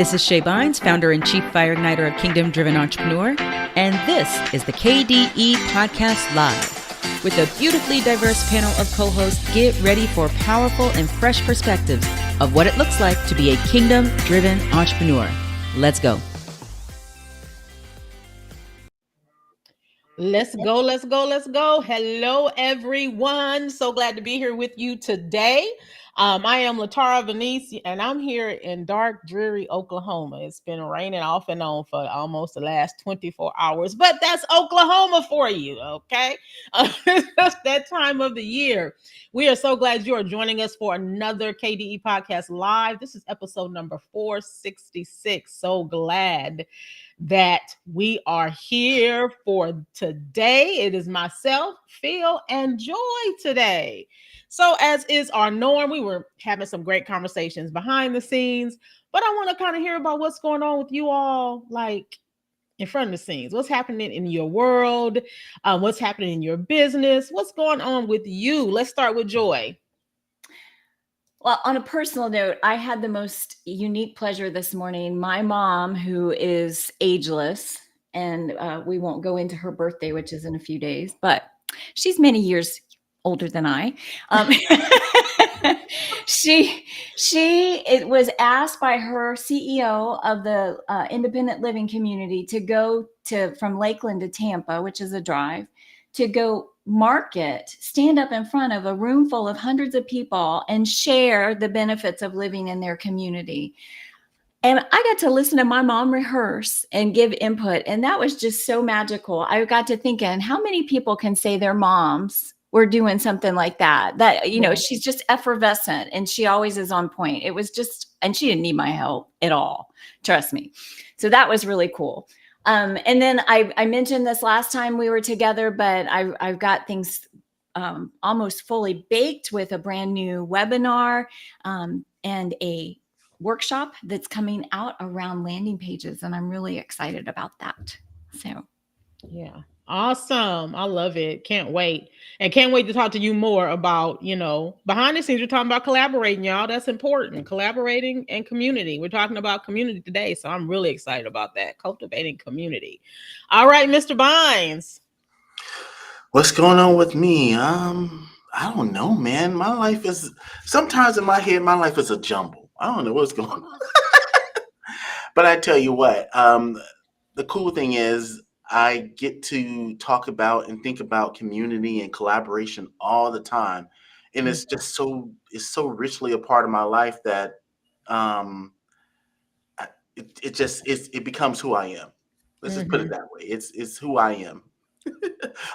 This is Shay Bynes, founder and chief fire igniter of Kingdom Driven Entrepreneur, and this is the KDE Podcast Live. With a beautifully diverse panel of co-hosts, get ready for powerful and fresh perspectives of what it looks like to be a Kingdom Driven Entrepreneur. Let's go. Let's go, let's go, let's go. Hello, everyone. So glad to be here with you today. I am LaTara Venice, and I'm here in dark, dreary Oklahoma. It's been raining off and on for almost the last 24 hours, but that's Oklahoma for you, okay? It's that time of the year. We are so glad you are joining us for another KDE Podcast Live. This is episode number 466. So glad that we are here for today. It is myself, Phil, and Joy today. So as is our norm, we were having some great conversations behind the scenes, but I want to kind of hear about what's going on with you all, like in front of the scenes. What's happening in your world? What's happening in your business? What's going on with you? Let's start with Joy. Well, on a personal note, I had the most unique pleasure this morning. My mom, who is ageless, and we won't go into her birthday, which is in a few days, but she's many years older than I. It was asked by her CEO of the independent living community to go from Lakeland to Tampa, which is a drive, to go stand up in front of a room full of hundreds of people and share the benefits of living in their community. And I got to listen to my mom rehearse and give input. And that was just so magical. I got to thinking, how many people can say their moms were doing something like that? She's just effervescent and she always is on point. It was just, and she didn't need my help at all. Trust me. So that was really cool. And then I mentioned this last time we were together, but I've got things almost fully baked with a brand new webinar and a workshop that's coming out around landing pages. And I'm really excited about that. So, yeah. Awesome. I love it. Can't wait. And can't wait to talk to you more about, behind the scenes, we're talking about collaborating, y'all. That's important. Collaborating and community. We're talking about community today. So I'm really excited about that. Cultivating community. All right, Mr. Bynes. What's going on with me? I don't know, man. My life is, sometimes in my head, my life is a jumble. I don't know what's going on. But I tell you what, the cool thing is, I get to talk about and think about community and collaboration all the time. And it's just so richly a part of my life that it becomes who I am. Let's just put it that way. It's who I am.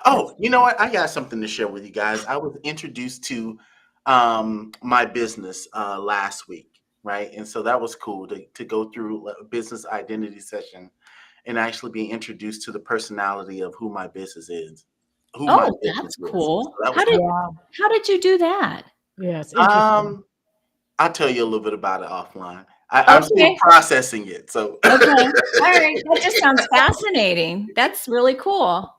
Oh, you know what? I got something to share with you guys. I was introduced to my business last week, right? And so that was cool to go through a business identity session and actually be introduced to the personality of who my business is. That's cool. So how did you do that? Yes. Interesting. I'll tell you a little bit about it offline. I'm still processing it. So okay. All right. That just sounds fascinating. That's really cool.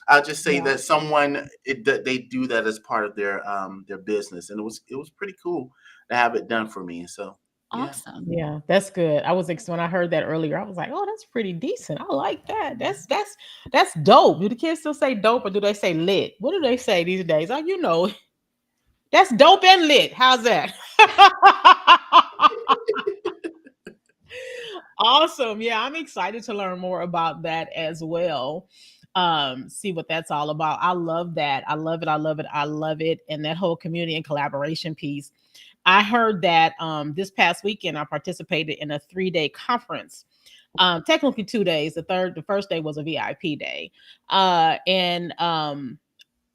I'll just say that they do that as part of their business, and it was pretty cool to have it done for me. So awesome. Yeah, that's good. When I heard that earlier, I was like, oh, that's pretty decent. I like that. That's dope. Do the kids still say dope or do they say lit? What do they say these days? Oh, that's dope and lit. How's that? Awesome. Yeah, I'm excited to learn more about that as well. See what that's all about. I love that. I love it. I love it. I love it. And that whole community and collaboration piece. I heard that this past weekend, I participated in a 3-day conference, technically 2 days. The first day was a VIP day. And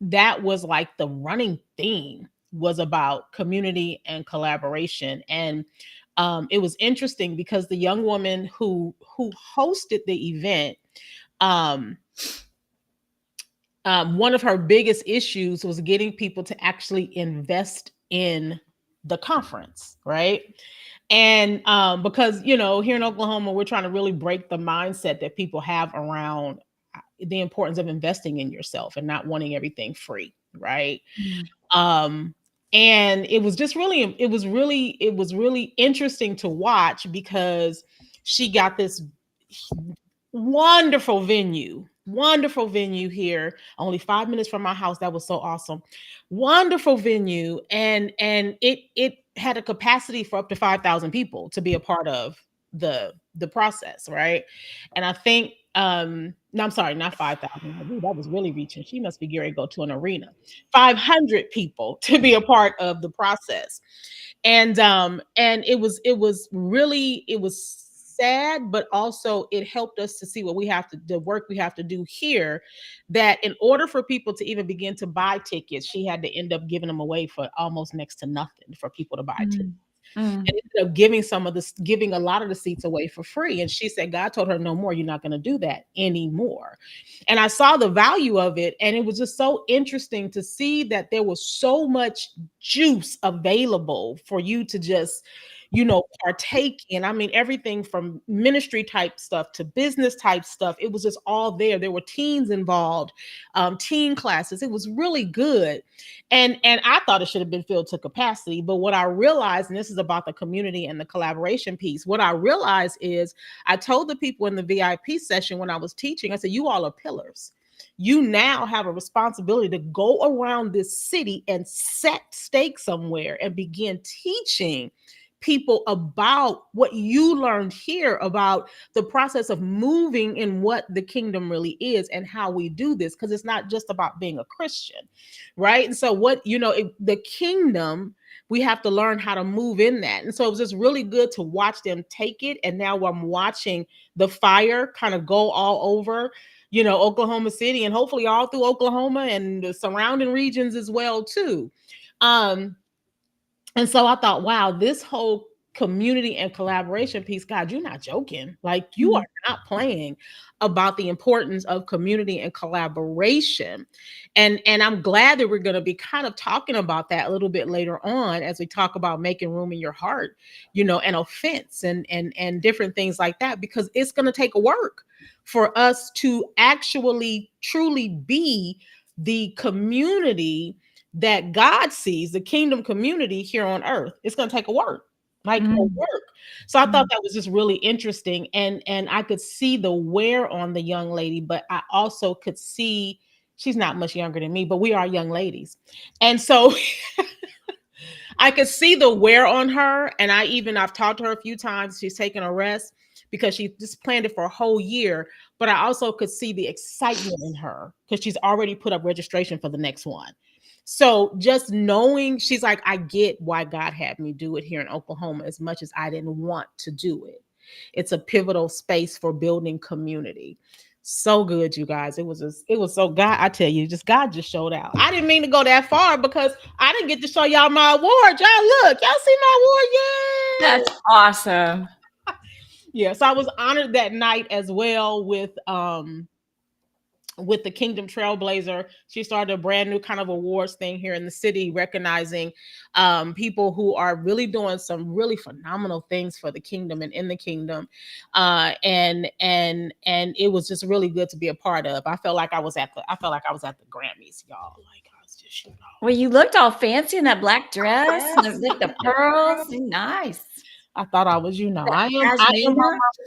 that was like the running theme was about community and collaboration. And it was interesting because the young woman who hosted the event, one of her biggest issues was getting people to actually invest in the conference, right? And because, here in Oklahoma, we're trying to really break the mindset that people have around the importance of investing in yourself and not wanting everything free, right? And it was just really, it was really interesting to watch because she got this wonderful venue here, only 5 minutes from my house. That was so awesome. Wonderful venue. And it had a capacity for up to 5,000 people to be a part of the process, right? And I think no, I'm sorry, not 5,000. That was really reaching. She must be getting ready to go to an arena. 500 people to be a part of the process. And it was sad, but also it helped us to see what we have to, the work we have to do here, that in order for people to even begin to buy tickets, she had to end up giving them away for almost next to nothing for people to buy tickets. And ended up giving a lot of the seats away for free. And she said God told her, no more, you're not going to do that anymore. And I saw the value of it, and it was just so interesting to see that there was so much juice available for you to just, partake in. I mean, everything from ministry type stuff to business type stuff, it was just all there. There were teens involved, teen classes. It was really good. And I thought it should have been filled to capacity. But what I realized, and this is about the community and the collaboration piece, what I realized is I told the people in the VIP session when I was teaching, I said, you all are pillars. You now have a responsibility to go around this city and set stakes somewhere and begin teaching people about what you learned here about the process of moving in what the kingdom really is and how we do this, because it's not just about being a Christian, right? And so the kingdom, we have to learn how to move in that. And so it was just really good to watch them take it. And now I'm watching the fire kind of go all over Oklahoma City, and hopefully all through Oklahoma and the surrounding regions as well too. And so I thought, wow, this whole community and collaboration piece, God, you're not joking. Like, you are not playing about the importance of community and collaboration. And I'm glad that we're going to be kind of talking about that a little bit later on as we talk about making room in your heart, and offense and different things like that, because it's going to take work for us to actually truly be the community that God sees, the kingdom community here on earth. It's going to take a work, a work. So I thought that was just really interesting. And I could see the wear on the young lady, but I also could see she's not much younger than me, but we are young ladies. And so I could see the wear on her. And I've talked to her a few times. She's taken a rest because she just planned it for a whole year. But I also could see the excitement in her because she's already put up registration for the next one. So just knowing, she's like, I get why God had me do it here in Oklahoma as much as I didn't want to do it. It's a pivotal space for building community. So good, you guys. It was so God, I tell you, God just showed out. I didn't mean to go that far because I didn't get to show y'all my award. Y'all see my award? Yeah. That's awesome. Yeah. So I was honored that night as well with the Kingdom Trailblazer. She started a brand new kind of awards thing here in the city, recognizing people who are really doing some really phenomenal things for the kingdom and in the kingdom. And it was just really good to be a part of. I felt like I was at the Grammys, y'all. Like, I was just, Well, you looked all fancy in that black dress, the pearls. Nice. I thought I was, I am my mama's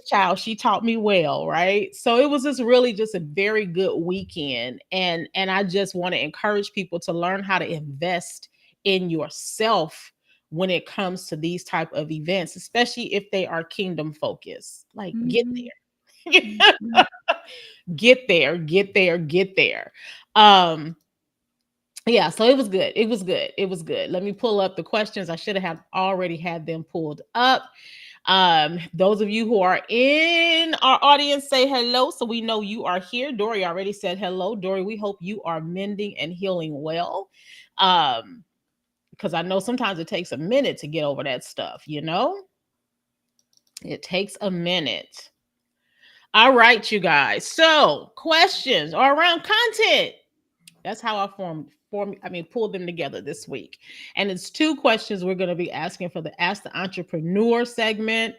child. She taught me well, right? So it was just a very good weekend. And I just want to encourage people to learn how to invest in yourself when it comes to these type of events, especially if they are kingdom focused. Like, get there. Get there. Yeah, so it was good. Let me pull up the questions. I should have already had them pulled up. Those of you who are in our audience, say hello so we know you are here. Dory already said hello. Dory, we hope you are mending and healing well. Because I know sometimes it takes a minute to get over that stuff, It takes a minute. All right, you guys. So questions are around content. That's how I pulled them together this week. And it's 2 questions we're going to be asking for the Ask the Entrepreneur segment.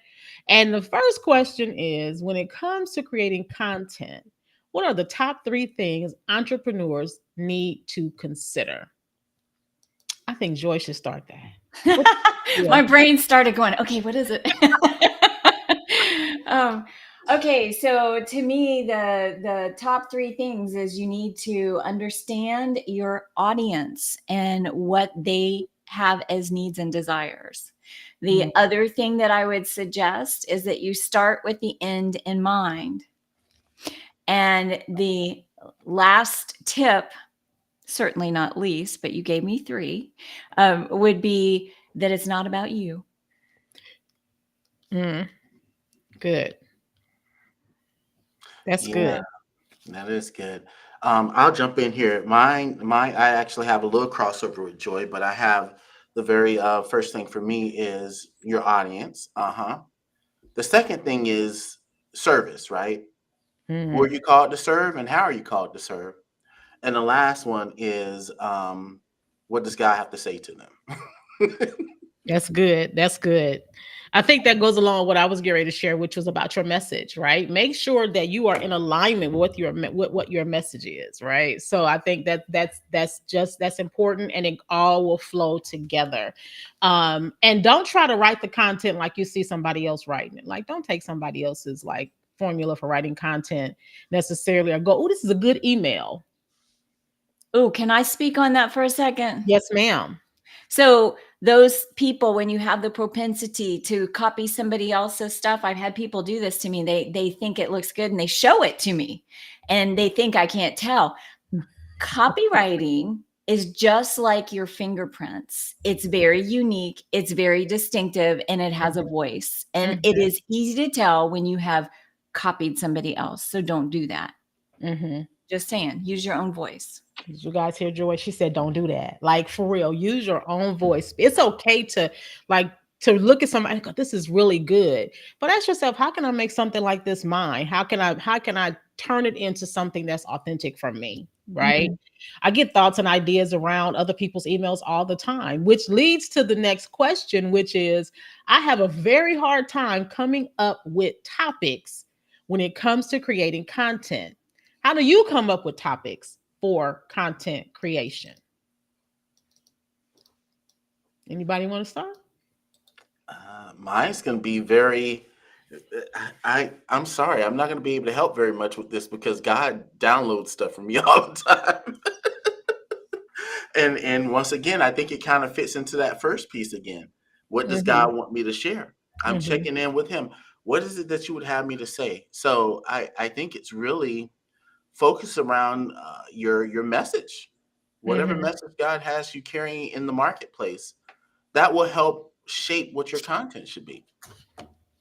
And the first question is, when it comes to creating content, what are the top 3 things entrepreneurs need to consider? I think Joy should start that. Yeah. My brain started going, okay, what is it? Okay, so to me, the top three things is you need to understand your audience and what they have as needs and desires. The other thing that I would suggest is that you start with the end in mind. And the last tip, certainly not least, but you gave me three, would be that it's not about you. Good. That's Yeah, good. that is good. I'll jump in here. I actually have a little crossover with Joy, but I have the very first thing for me is your audience. The second thing is service, right? Who are Mhm. you called to serve, and how are you called to serve? And the last one is what does God have to say to them? That's good. That's good. I think that goes along with what I was getting ready to share, which was about your message, right? Make sure that you are in alignment with what your message is, right? So I think that that's important, and it all will flow together. And don't try to write the content like you see somebody else writing it. Like, don't take somebody else's like formula for writing content necessarily, or go, oh, this is a good email. Oh, can I speak on that for a second? Yes, ma'am. So those people, when you have the propensity to copy somebody else's stuff, I've had people do this to me. They think it looks good and they show it to me, and they think I can't tell. Copywriting is just like your fingerprints. It's very unique, it's very distinctive, and it has a voice. And it is easy to tell when you have copied somebody else. So don't do that. Mm-hmm. Just saying, use your own voice. Did you guys hear Joy? She said, don't do that. Like, for real, use your own voice. It's okay to like to look at somebody and go, this is really good. But ask yourself, how can I make something like this mine? How can I turn it into something that's authentic from me? Right. Mhm. I get thoughts and ideas around other people's emails all the time, which leads to the next question, which is I have a very hard time coming up with topics when it comes to creating content. How do you come up with topics for content creation? Anybody want to start? Mine's going to be very. I'm sorry, I'm not going to be able to help very much with this because God downloads stuff from me all the time. And once again, I think it kind of fits into that first piece again. What does Mm-hmm. God want me to share? I'm Mm-hmm. checking in with Him. What is it that you would have me to say? So I think it's really focused around your message, whatever Mm-hmm. message God has you carrying in the marketplace. That will help shape what your content should be.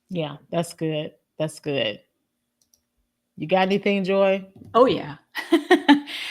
Yeah, that's good. That's good. You got anything, Joy? Oh yeah.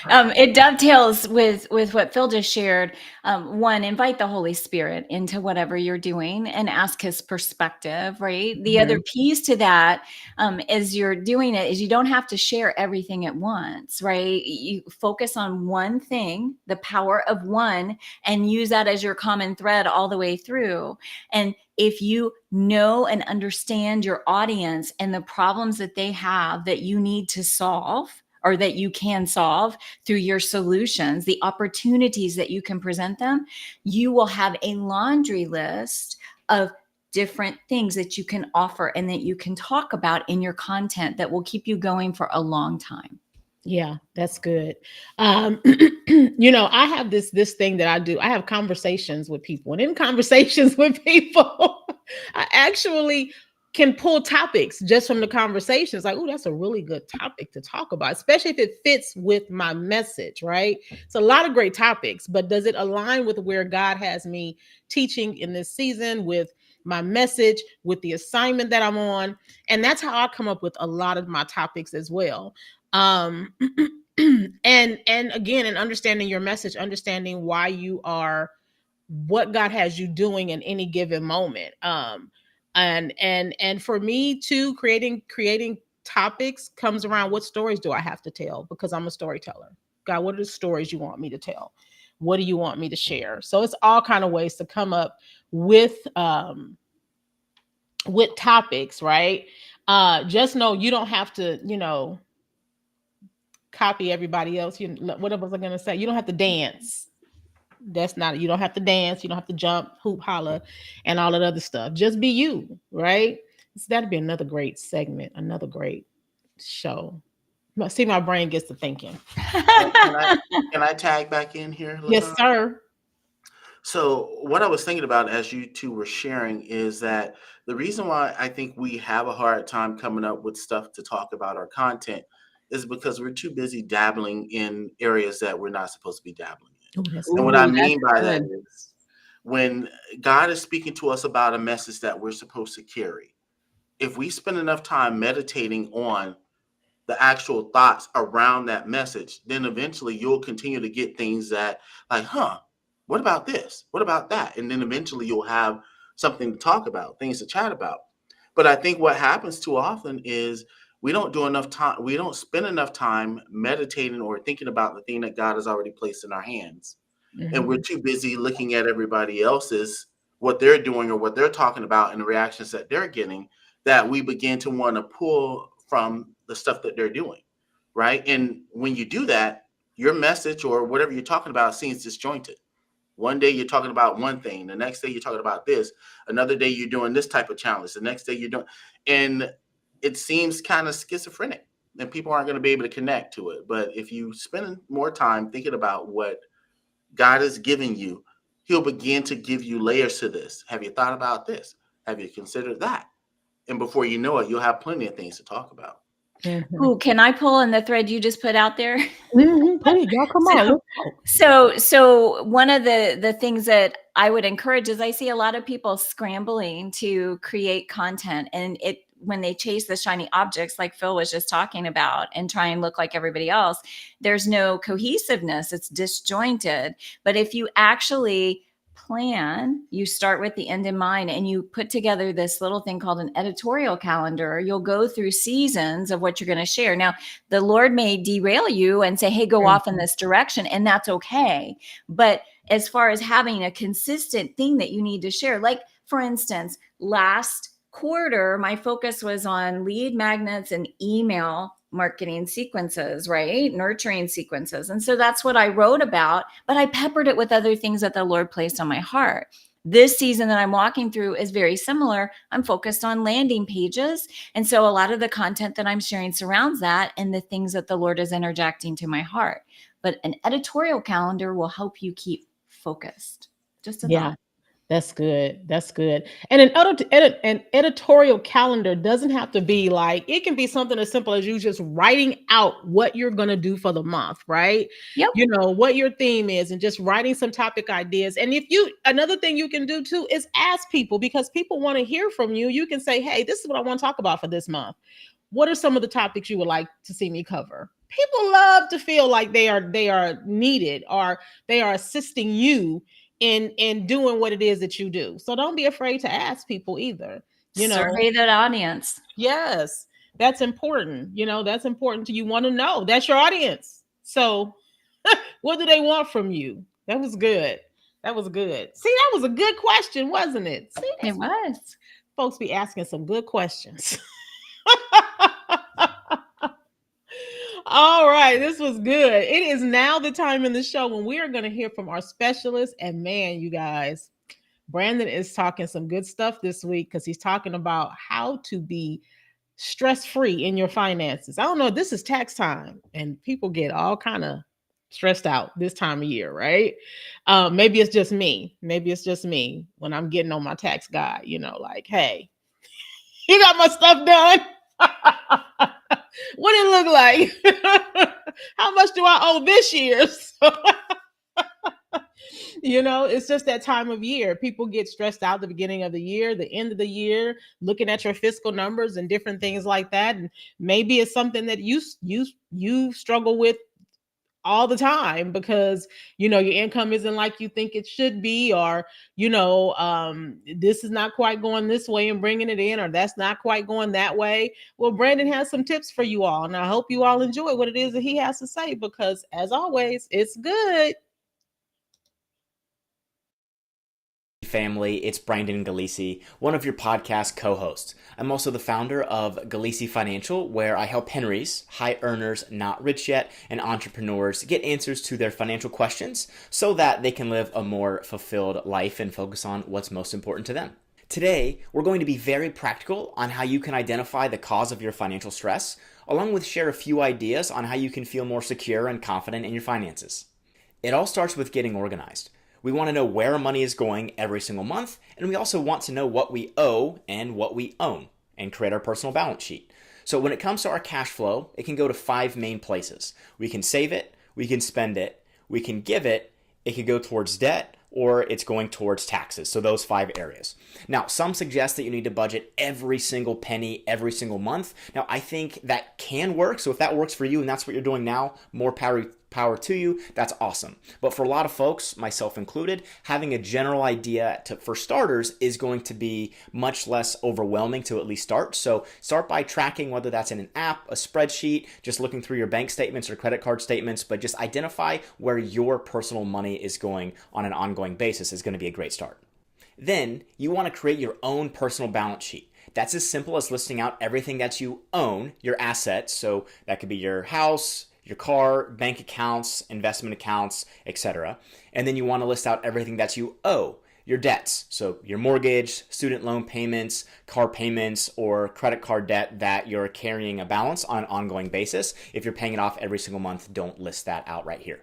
It dovetails with what Phil just shared. One, invite the Holy Spirit into whatever you're doing and ask His perspective. Right. The other Mm-hmm. piece to that, as you're doing it, is you don't have to share everything at once. Right. You focus on one thing, the power of one, and use that as your common thread all the way through. And if you know and understand your audience and the problems that they have that you need to solve, or that you can solve through your solutions, the opportunities that you can present them, you will have a laundry list of different things that you can offer and that you can talk about in your content that will keep you going for a long time. Yeah, that's good. I have this thing that I do. I have conversations with people, and in conversations with people, I actually can pull topics just from the conversations. Like, oh, that's a really good topic to talk about, especially if it fits with my message, right? It's a lot of great topics, but does it align with where God has me teaching in this season, with my message, with the assignment that I'm on? And that's how I come up with a lot of my topics as well. um and again, in understanding your message, understanding why you are, what God has you doing in any given moment. And for me too, creating topics comes around, what stories do I have to tell? Because I'm a storyteller. God, what are the stories you want me to tell? What do you want me to share? So it's all kind of ways to come up with topics, right? Just know you don't have to, copy everybody else. What was I going to say? You don't have to dance. That's not, you don't have to dance, you don't have to jump, hoop, holler, and all that other stuff. Just be you, right? So that'd be another great segment, another great show. See, my brain gets to thinking. Can I tag back in here, Yes, LaTara? sir. So what I was thinking about as you two were sharing is that the reason why I think we have a hard time coming up with stuff to talk about our content is because we're too busy dabbling in areas that we're not supposed to be dabbling in. Oh, that's And what good. I Ooh, that's mean by that good. is when God is speaking to us about a message that we're supposed to carry, if we spend enough time meditating on the actual thoughts around that message, then eventually you'll continue to get things that, like, what about this? What about that? And then eventually you'll have something to talk about, things to chat about. But I think what happens too often is we don't do enough time, we don't spend enough time meditating or thinking about the thing that God has already placed in our hands. And we're Mhm. too busy looking at everybody else's, what they're doing or what they're talking about and the reactions that they're getting, that we begin to want to pull from the stuff that they're doing, right? And when you do that, your message or whatever you're talking about seems disjointed. One day you're talking about one thing, the next day you're talking about this, another day you're doing this type of challenge, the next day you're doing, and it seems kind of schizophrenic, and people aren't going to be able to connect to it. But if you spend more time thinking about what God is giving you, He'll begin to give you layers to this. Have you thought about this? Have you considered that? And before you know it, you'll have plenty of things to talk about. Mhm. Ooh, can I pull in the thread you just put out there? Mhm. Please, y'all come on. So, Let's go. so one of the things that I would encourage is I see a lot of people scrambling to create content, and it when they chase the shiny objects like Phil was just talking about and try and look like everybody else, there's no cohesiveness. It's disjointed. But if you actually plan, you start with the end in mind, and you put together this little thing called an editorial calendar, you'll go through seasons of what you're going to share. Now, the Lord may derail you and say, hey, go off in this direction, and that's okay. But as far as having a consistent thing that you need to share, like for instance, last quarter, my focus was on lead magnets and email marketing sequences, right? Nurturing sequences. And so that's what I wrote about, but I peppered it with other things that the Lord placed on my heart. This season that I'm walking through is very similar. I'm focused on landing pages. And so a lot of the content that I'm sharing surrounds that and the things that the Lord is interjecting to my heart. But an editorial calendar will help you keep focused. Just a Yeah. thought. That's good. That's good. And an editorial calendar doesn't have to be like, it can be something as simple as you just writing out what you're going to do for the month, right? Yep. You know, what your theme is and just writing some topic ideas. And another thing you can do too is ask people, because people want to hear from you. You can say, hey, this is what I want to talk about for this month. What are some of the topics you would like to see me cover? People love to feel like they are needed, or they are assisting you in doing what it is that you do. So don't be afraid to ask people either. You know, Survey that audience. yes, that's important. You know, that's important to you. Want to know, that's your audience. So what do they want from you? That was good. That was good. See, that was a good question, wasn't it? See, It was. folks be asking some good questions. All right, this was good. It is now the time in the show when we are going to hear from our specialist. And man, you guys, Brandon is talking some good stuff this week because he's talking about how to be stress free in your finances. I don't know, this is tax time and people get all kind of stressed out this time of year, right? Maybe it's just me. Maybe it's just me when I'm getting on my tax guy, you know, like, hey, you got my stuff done. What it look like? How much do I owe this year? You know, it's just that time of year. People get stressed out the beginning of the year, the end of the year, looking at your fiscal numbers and different things like that. And maybe it's something that you struggle with all the time because you know your income isn't like you think it should be, or this is not quite going this way and bringing it in, or that's not quite going that way. Well, Brandon has some tips for you all, and I hope you all enjoy what it is that he has to say, because as always, it's good. family. It's Brandon Galaci, one of your podcast co-hosts. I'm also the founder of Galaci Financial, where I help Henrys, high earners, not rich yet, and entrepreneurs get answers to their financial questions so that they can live a more fulfilled life and focus on what's most important to them. Today, we're going to be very practical on how you can identify the cause of your financial stress, along with share a few ideas on how you can feel more secure and confident in your finances. It all starts with getting organized. We want to know where our money is going every single month, and we also want to know what we owe and what we own, and create our personal balance sheet. So when it comes to our cash flow, it can go to 5 main places. We can save it, we can spend it, we can give it, it could go towards debt, or it's going towards taxes. So those 5 areas. Now, some suggest that you need to budget every single penny every single month. Now, I think that can work. So if that works for you and that's what you're doing now, more power to you, that's awesome. But for a lot of folks, myself included, having a general idea for starters is going to be much less overwhelming to at least start. So start by tracking, whether that's in an app, a spreadsheet, just looking through your bank statements or credit card statements, but just identify where your personal money is going on an ongoing basis is going to be a great start. Then you want to create your own personal balance sheet. That's as simple as listing out everything that you own, your assets. So that could be your house, your car, bank accounts, investment accounts, etc. And then you want to list out everything that you owe, your debts. So your mortgage, student loan payments, car payments, or credit card debt that you're carrying a balance on an ongoing basis. If you're paying it off every single month, don't list that out right here.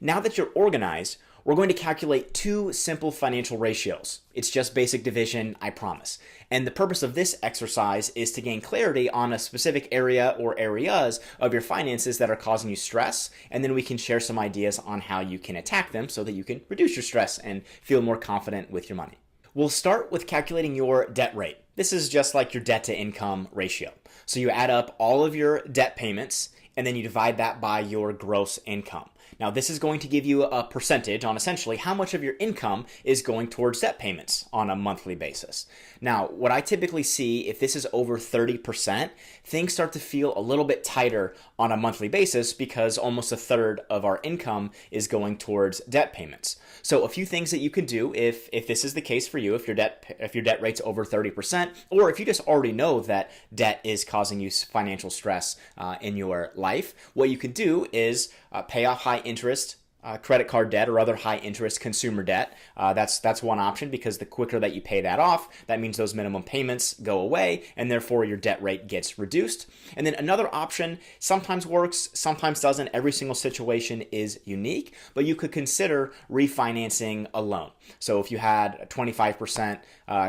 Now that you're organized, we're going to calculate 2 simple financial ratios. It's just basic division, I promise. And the purpose of this exercise is to gain clarity on a specific area or areas of your finances that are causing you stress, and then we can share some ideas on how you can attack them so that you can reduce your stress and feel more confident with your money. We'll start with calculating your debt rate. This is just like your debt to income ratio. So you add up all of your debt payments, and then you divide that by your gross income. Now, this is going to give you a percentage on essentially how much of your income is going towards debt payments on a monthly basis. Now, what I typically see, if this is over 30%, things start to feel a little bit tighter on a monthly basis because almost a third of our income is going towards debt payments. So a few things that you can do if this is the case for you, if your debt rate's over 30%, or if you just already know that debt is causing you financial stress in your life, what you can do is pay off high interest credit card debt or other high interest consumer debt. That's one option, because the quicker that you pay that off, that means those minimum payments go away and therefore your debt rate gets reduced. And then another option sometimes works, sometimes doesn't. Every single situation is unique, but you could consider refinancing a loan. So if you had a 25%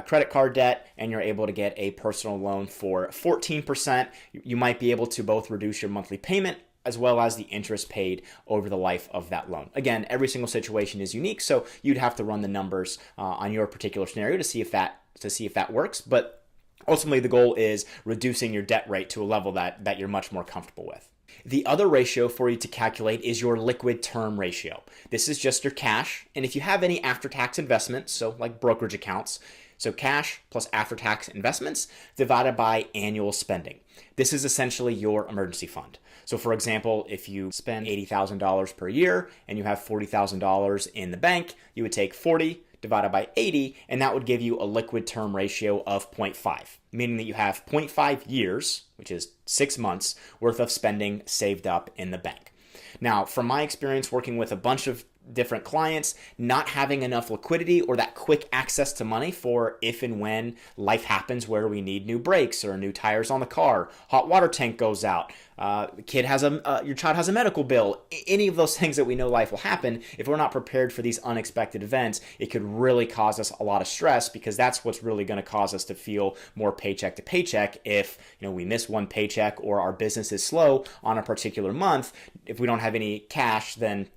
credit card debt and you're able to get a personal loan for 14%, you might be able to both reduce your monthly payment as well as the interest paid over the life of that loan. Again, every single situation is unique, so you'd have to run the numbers on your particular scenario to see if that works. But ultimately, the goal is reducing your debt rate to a level that you're much more comfortable with. The other ratio for you to calculate is your liquid term ratio. This is just your cash, and if you have any after-tax investments, so like brokerage accounts, so cash plus after-tax investments divided by annual spending. This is essentially your emergency fund. So for example, if you spend $80,000 per year and you have $40,000 in the bank, you would take 40 divided by 80, and that would give you a liquid term ratio of 0.5, meaning that you have 0.5 years, which is 6 months, worth of spending saved up in the bank. Now, from my experience working with a bunch of different clients, not having enough liquidity or that quick access to money for if and when life happens where we need new brakes or new tires on the car, hot water tank goes out, your child has a medical bill, any of those things that we know life will happen. If we're not prepared for these unexpected events, it could really cause us a lot of stress, because that's what's really going to cause us to feel more paycheck to paycheck. If we miss one paycheck or our business is slow on a particular month, if we don't have any cash, then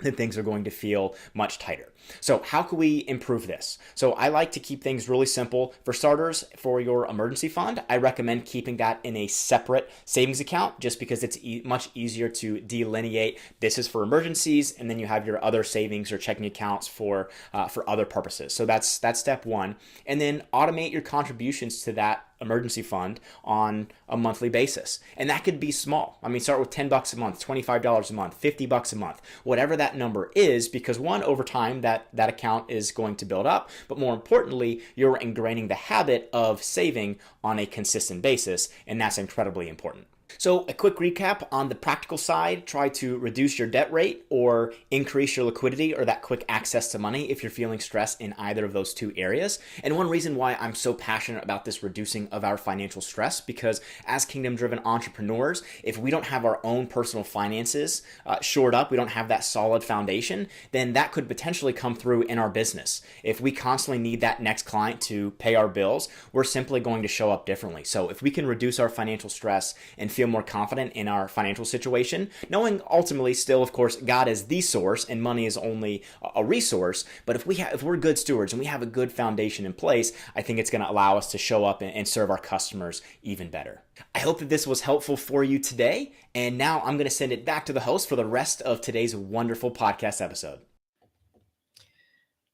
things are going to feel much tighter. So how can we improve this? So I like to keep things really simple. For starters, for your emergency fund, I recommend keeping that in a separate savings account, just because it's much easier to delineate. This is for emergencies, and then you have your other savings or checking accounts for other purposes. So that's step one. And then automate your contributions to that emergency fund on a monthly basis. And that could be small. I mean, start with $10 a month, $25 a month, $50 a month, whatever that number is, because over time, that that account is going to build up, but more importantly, you're ingraining the habit of saving on a consistent basis, and that's incredibly important. So a quick recap on the practical side: try to reduce your debt rate or increase your liquidity or that quick access to money if you're feeling stress in either of those two areas. And one reason why I'm so passionate about this reducing of our financial stress, because as kingdom-driven entrepreneurs, if we don't have our own personal finances shored up, we don't have that solid foundation, then that could potentially come through in our business. If we constantly need that next client to pay our bills, we're simply going to show up differently. So if we can reduce our financial stress and feel more confident in our financial situation, knowing ultimately still, of course, God is the source and money is only a resource, but if we're good stewards and we have a good foundation in place, I think it's going to allow us to show up and serve our customers even better. I hope that this was helpful for you today, and now I'm going to send it back to the host for the rest of today's wonderful podcast episode.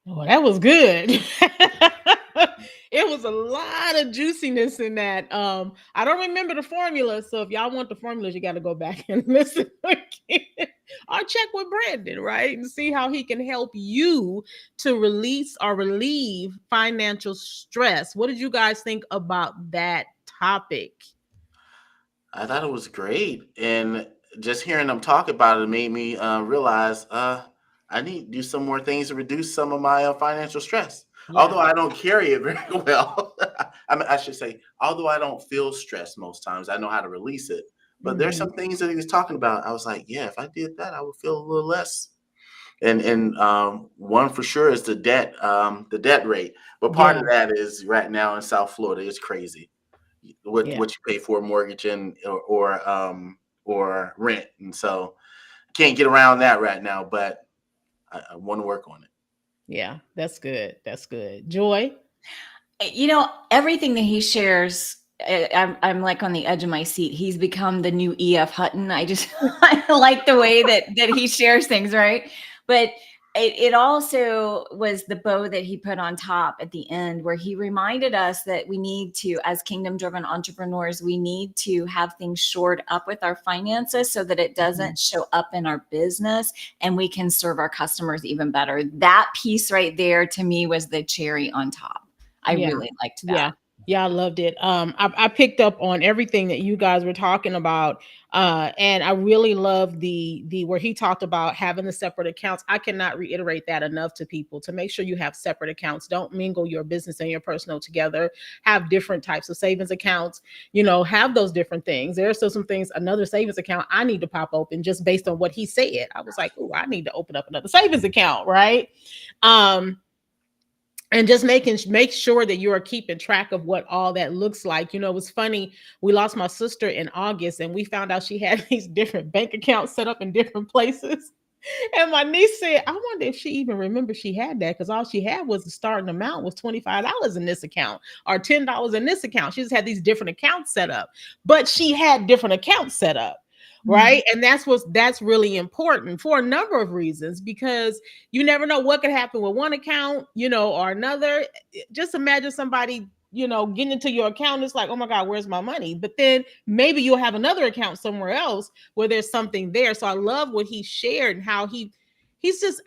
Oh, that was good. It was a lot of juiciness in that. I don't remember the formula, so if y'all want the formulas, you got to go back and listen again. Or check with Brandon, right? And see how he can help you to release or relieve financial stress. What did you guys think about that topic? I thought it was great. And just hearing them talk about it made me realize I need to do some more things to reduce some of my financial stress. Yeah. Although I don't carry it very well. I should say, although I don't feel stressed most times, I know how to release it. But there's some things that he was talking about. I was like, yeah, if I did that, I would feel a little less. And one for sure is the debt rate. But part of that is right now in South Florida, it's crazy. What you pay for a mortgage and or rent, and so can't get around that right now. But I want to work on it. Yeah, that's good. That's good. Joy? Everything that he shares, I'm like on the edge of my seat. He's become the new E.F. Hutton. I like the way that he shares things, right? But it also was the bow that he put on top at the end, where he reminded us that we need to, as kingdom-driven entrepreneurs, we need to have things shored up with our finances so that it doesn't show up in our business and we can serve our customers even better. That piece right there to me was the cherry on top. I really liked that. Yeah, I loved it. I picked up on everything that you guys were talking about. And I really love the where he talked about having the separate accounts. I cannot reiterate that enough to people, to make sure you have separate accounts. Don't mingle your business and your personal together. Have different types of savings accounts, have those different things. There are still some things, another savings account I need to pop open just based on what he said. I was like, oh, I need to open up another savings account, right? And just make sure that you are keeping track of what all that looks like. It was funny. We lost my sister in August and we found out she had these different bank accounts set up in different places. And my niece said, I wonder if she even remembers she had that, because all she had was the starting amount was $25 in this account or $10 in this account. She just had these different accounts set up, but she had different accounts set up. Right. And that's really important for a number of reasons, because you never know what could happen with one account, or another. Just imagine somebody, getting into your account. It's like, oh my God, where's my money? But then maybe you'll have another account somewhere else where there's something there. So I love what he shared and how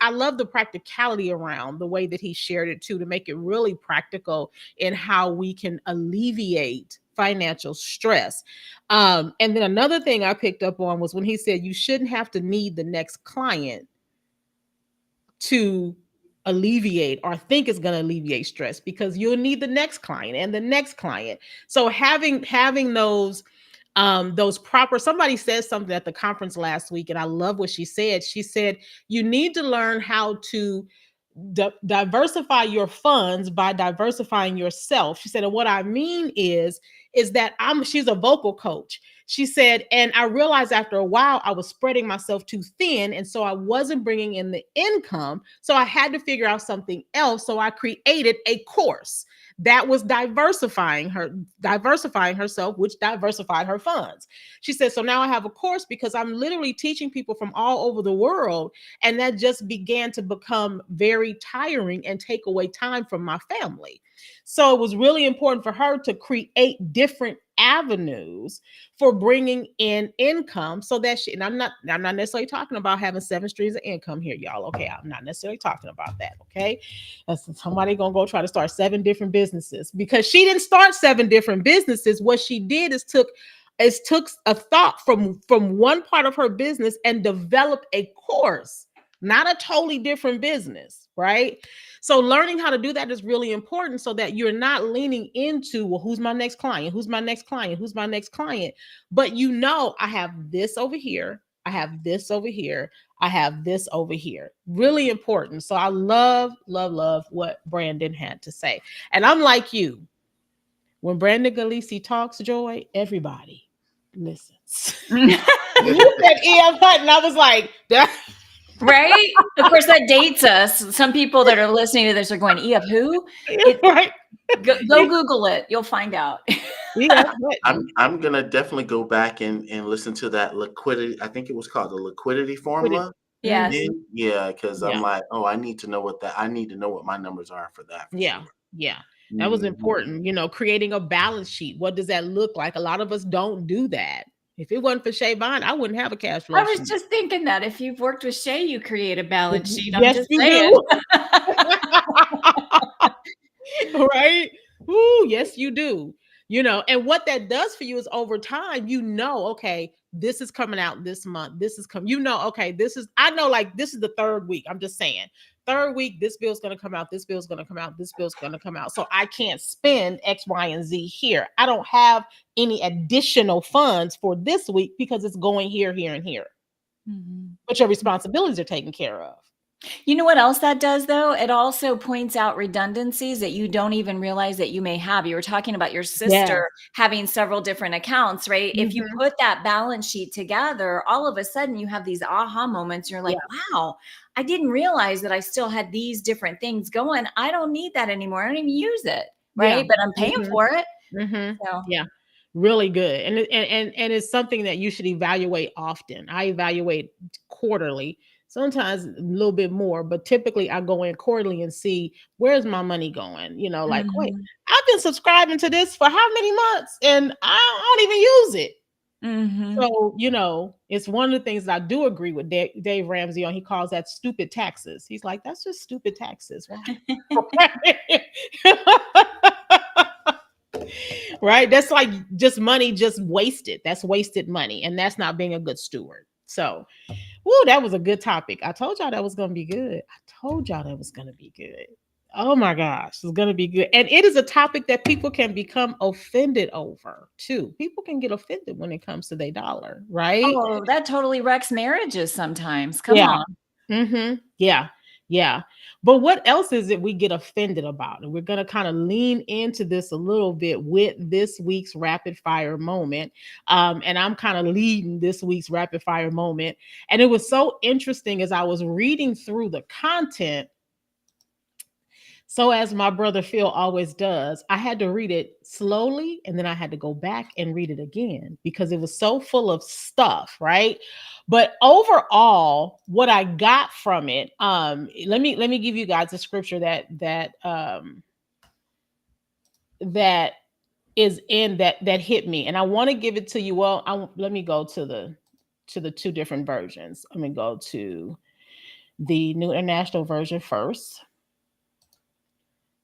I love the practicality around the way that he shared it too, to make it really practical in how we can alleviate financial stress. And then another thing I picked up on was when he said you shouldn't have to need the next client to alleviate or think it's going to alleviate stress, because you'll need the next client and the next client. So having those proper, somebody said something at the conference last week, and I love what she said. She said, you need to learn how to diversify your funds by diversifying yourself. She said, and what I mean is that she's a vocal coach. She said, and I realized after a while I was spreading myself too thin. And so I wasn't bringing in the income. So I had to figure out something else. So I created a course that was diversifying herself, which diversified her funds. She said, so now I have a course because I'm literally teaching people from all over the world. And that just began to become very tiring and take away time from my family. So it was really important for her to create different avenues for bringing in income so that she, and I'm not necessarily talking about having 7 streams of income here, y'all. Okay. I'm not necessarily talking about that. Okay. Somebody gonna go try to start 7 different businesses, because she didn't start 7 different businesses. What she did is took a thought from one part of her business and developed a course, not a totally different business, right? So learning how to do that is really important, so that you're not leaning into, well, who's my next client? Who's my next client? Who's my next client? But you know, I have this over here. I have this over here. I have this over here. Really important. So I love what Brandon had to say. And I'm like you. When Brandon Galaci talks, Joy, everybody listens. You said E.F. Hutton, I was like, right? Of course, that dates us. Some people that are listening to this are going, E.F. who? Right. Go Google it. You'll find out. Yeah, I'm gonna definitely go back and listen to that liquidity. I think it was called the liquidity formula. Yes. Yeah, because Yeah. I'm like, oh, I need to know what my numbers are for that. For Yeah. sure. Yeah. That was Mhm. important. You know, creating a balance sheet. What does that look like? A lot of us don't do that. If it wasn't for Shay Bond, I wouldn't have a cash flow I was sheet. just thinking that if you've worked with Shay, you create a balance sheet. I'm Yes, just you saying. do. Right? Ooh, yes, you do. You know, and what that does for you is over time, you know, okay, this is coming out this month. This is coming, you know, okay, I know, like, this is the 3rd week. I'm just saying, 3rd week, this bill's going to come out. This bill's going to come out. This bill's going to come out. So I can't spend X, Y, and Z here. I don't have any additional funds for this week because it's going here, here, and here. Mm-hmm. But your responsibilities are taken care of. You know what else that does, though? It also points out redundancies that you don't even realize that you may have. You were talking about your sister having several different accounts, right? Mm-hmm. If you put that balance sheet together, all of a sudden you have these aha moments. You're like, wow, I didn't realize that I still had these different things going. I don't need that anymore. I don't even use it, right? But I'm paying for it. So. Yeah. Really good. And it's something that you should evaluate often. I evaluate quarterly, sometimes a little bit more, but typically I go in quarterly and see, where's my money going? You know, like, wait, I've been subscribing to this for how many months and I don't even use it. So, you know, it's one of the things that I do agree with Dave Ramsey on. He calls that stupid taxes. He's like, that's just stupid taxes. Right? That's like just money just wasted. That's wasted money. And that's not being a good steward. So, that was a good topic. I told y'all that was going to be good. Oh my gosh, it's going to be good. And it is a topic that people can become offended over too. People can get offended when it comes to their dollar, right? Oh, that totally wrecks marriages sometimes. Come on. Yeah. But what else is it we get offended about? And we're going to kind of lean into this a little bit with this week's rapid fire moment. And I'm kind of leading this week's rapid fire moment. And it was so interesting as I was reading through the content. So as my brother Phil always does, I had to read it slowly and then I had to go back and read it again because it was so full of stuff, right? But overall, what I got from it, let me give you guys a scripture that is in that hit me, and I want to give it to you. Well, let me go to the 2 different versions. Let me go to the New International Version first.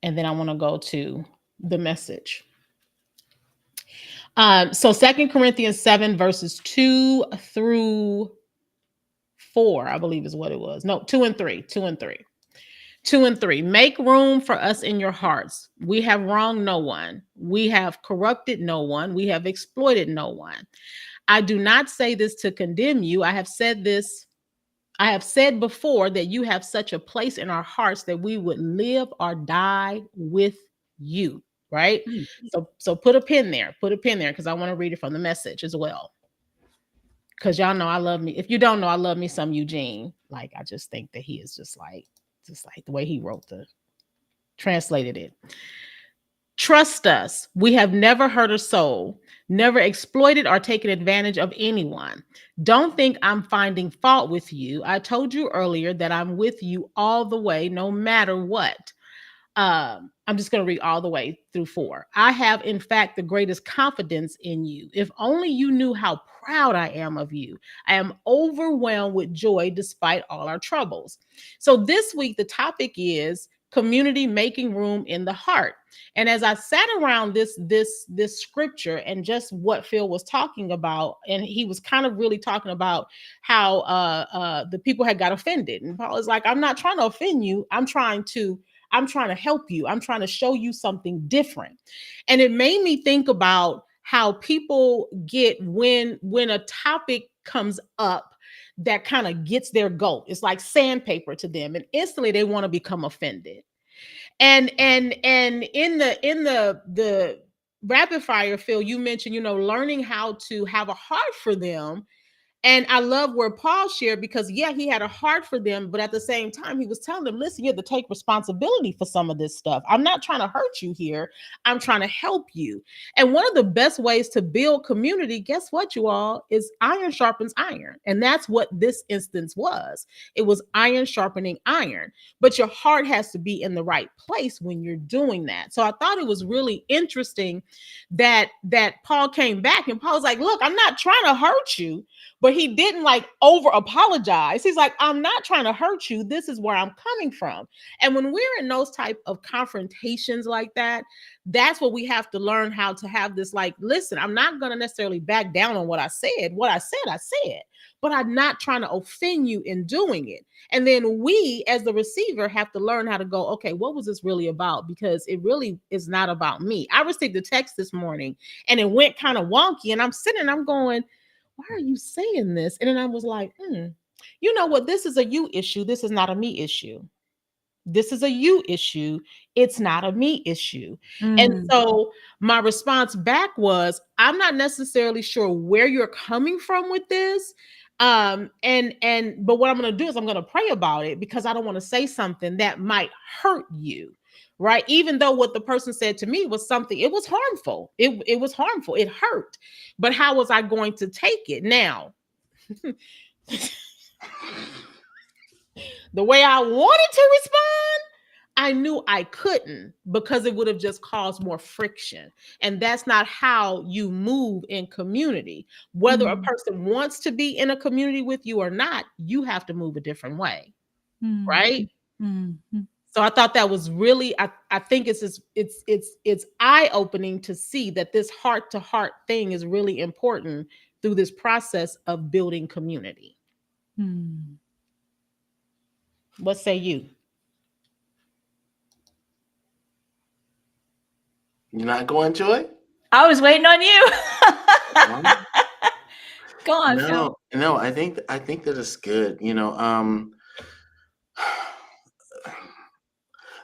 And then I want to go to the Message. So 2 Corinthians 7 verses 2 through 4, I believe is what it was. No, 2 and 3. 2 and 3. Make room for us in your hearts. We have wronged no one. We have corrupted no one. We have exploited no one. I do not say this to condemn you. I have said before that you have such a place in our hearts that we would live or die with you, right? So put a pin there because I want to read it from the Message as well. Because y'all know I love me. If you don't know, I love me some Eugene. Like, I just think that he is just like the way he translated it. Trust us. We have never hurt a soul, never exploited or taken advantage of anyone. Don't think I'm finding fault with you. I told you earlier that I'm with you all the way, no matter what. I'm just going to read all the way through 4. I have, in fact, the greatest confidence in you. If only you knew how proud I am of you. I am overwhelmed with joy despite all our troubles. So this week, the topic is community making room in the heart. And as I sat around this scripture and just what Phil was talking about, and he was kind of really talking about how the people had got offended. And Paul is like, I'm not trying to offend you. I'm trying to help you. I'm trying to show you something different. And it made me think about how people get when a topic comes up that kind of gets their goat. It's like sandpaper to them, and instantly they want to become offended. And in the rapid fire, Phil, you mentioned, learning how to have a heart for them. And I love where Paul shared, because he had a heart for them, but at the same time, he was telling them, listen, you have to take responsibility for some of this stuff. I'm not trying to hurt you here. I'm trying to help you. And one of the best ways to build community, guess what, you all, is iron sharpens iron. And that's what this instance was. It was iron sharpening iron. But your heart has to be in the right place when you're doing that. So I thought it was really interesting that Paul came back, and Paul was like, look, I'm not trying to hurt you. But he didn't like over apologize. He's like, I'm not trying to hurt you. This is where I'm coming from. And when we're in those type of confrontations like that, that's what we have to learn how to have this, like, listen, I'm not going to necessarily back down on what I said. What I said, but I'm not trying to offend you in doing it. And then we, as the receiver, have to learn how to go, okay, what was this really about? Because it really is not about me. I received a text this morning and it went kind of wonky, and I'm sitting, I'm going, why are you saying this? And then I was like, you know what? This is a you issue. This is not a me issue. This is a you issue. It's not a me issue. And so my response back was, I'm not necessarily sure where you're coming from with this. But what I'm going to do is I'm going to pray about it, because I don't want to say something that might hurt you. Right. Even though what the person said to me was something, it was harmful. It was harmful. It hurt. But how was I going to take it? Now, the way I wanted to respond, I knew I couldn't, because it would have just caused more friction. And that's not how you move in community. Whether a person wants to be in a community with you or not, you have to move a different way. Right. So I thought that was really, I think it's eye-opening to see that this heart-to-heart thing is really important through this process of building community. What say you? You're not going, Joy? I was waiting on you. Go on, Phil. No, I think that it's good.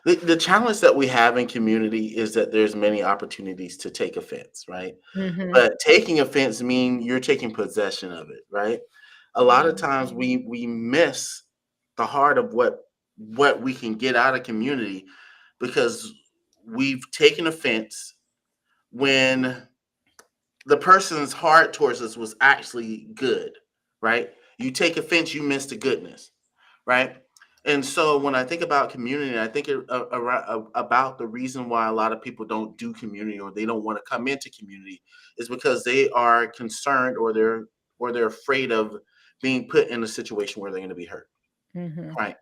The challenge that we have in community is that there's many opportunities to take offense, right? But taking offense means you're taking possession of it, right? A lot of times we miss the heart of what we can get out of community, because we've taken offense when the person's heart towards us was actually good, right? You take offense, you miss the goodness, right? And so when I think about community, I think about the reason why a lot of people don't do community, or they don't want to come into community, is because they are concerned, or they're afraid of being put in a situation where they're going to be hurt. Right.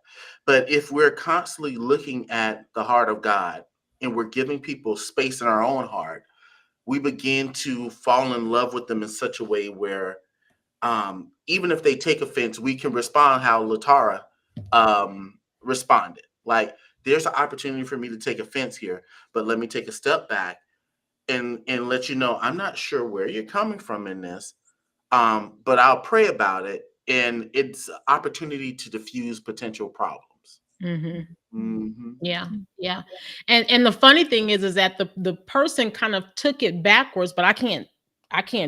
But if we're constantly looking at the heart of God, and we're giving people space in our own heart, we begin to fall in love with them in such a way where even if they take offense, we can respond how LaTara responded. Like, there's an opportunity for me to take offense here, but let me take a step back and let you know I'm not sure where you're coming from in this, but I'll pray about it, and it's an opportunity to diffuse potential problems. Yeah. And the funny thing is that the person kind of took it backwards, but I can't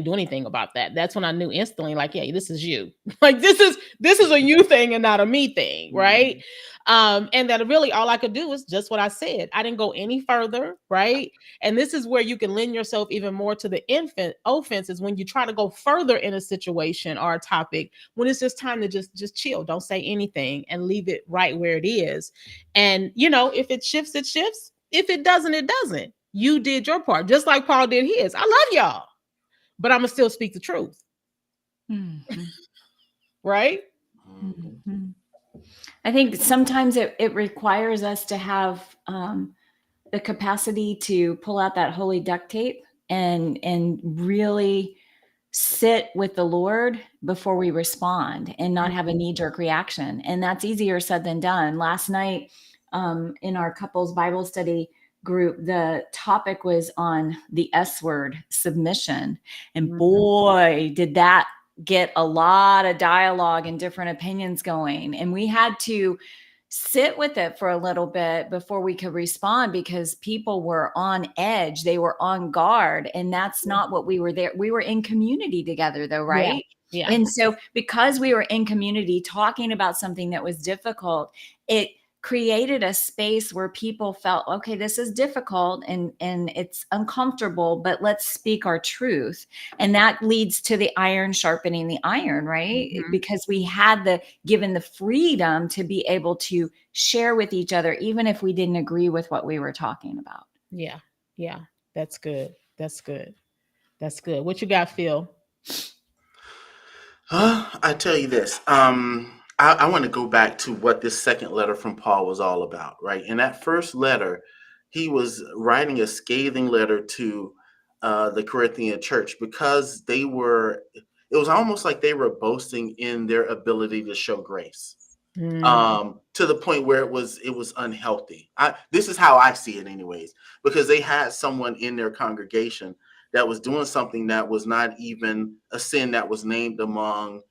do anything about that. That's when I knew instantly, like, yeah, this is you. Like, this is a you thing and not a me thing, right? And that really all I could do was just what I said. I didn't go any further, right? And this is where you can lend yourself even more to the offense, is when you try to go further in a situation or a topic, when it's just time to just chill. Don't say anything and leave it right where it is. And if it shifts, it shifts. If it doesn't, it doesn't. You did your part, just like Paul did his. I love y'all, but I'm gonna still speak the truth, right? Mhm. I think sometimes it requires us to have the capacity to pull out that holy duct tape and really sit with the Lord before we respond and not have a knee-jerk reaction. And that's easier said than done. Last night, in our couples Bible study group, the topic was on the S word, submission. And boy, did that get a lot of dialogue and different opinions going. And we had to sit with it for a little bit before we could respond, because people were on edge, they were on guard, and that's not what we were there. We were in community together though, right? Yeah. And so because we were in community talking about something that was difficult, it created a space where people felt, okay, this is difficult and it's uncomfortable, but let's speak our truth. And that leads to the iron sharpening the iron, right? Because we had given the freedom to be able to share with each other, even if we didn't agree with what we were talking about. Yeah. That's good. What you got, Phil? I tell you this. I want to go back to what this second letter from Paul was all about, right? In that first letter, he was writing a scathing letter to the Corinthian church because it was almost like they were boasting in their ability to show grace. To the point where it was unhealthy. This is how I see it anyways, because they had someone in their congregation that was doing something that was not even a sin that was named among,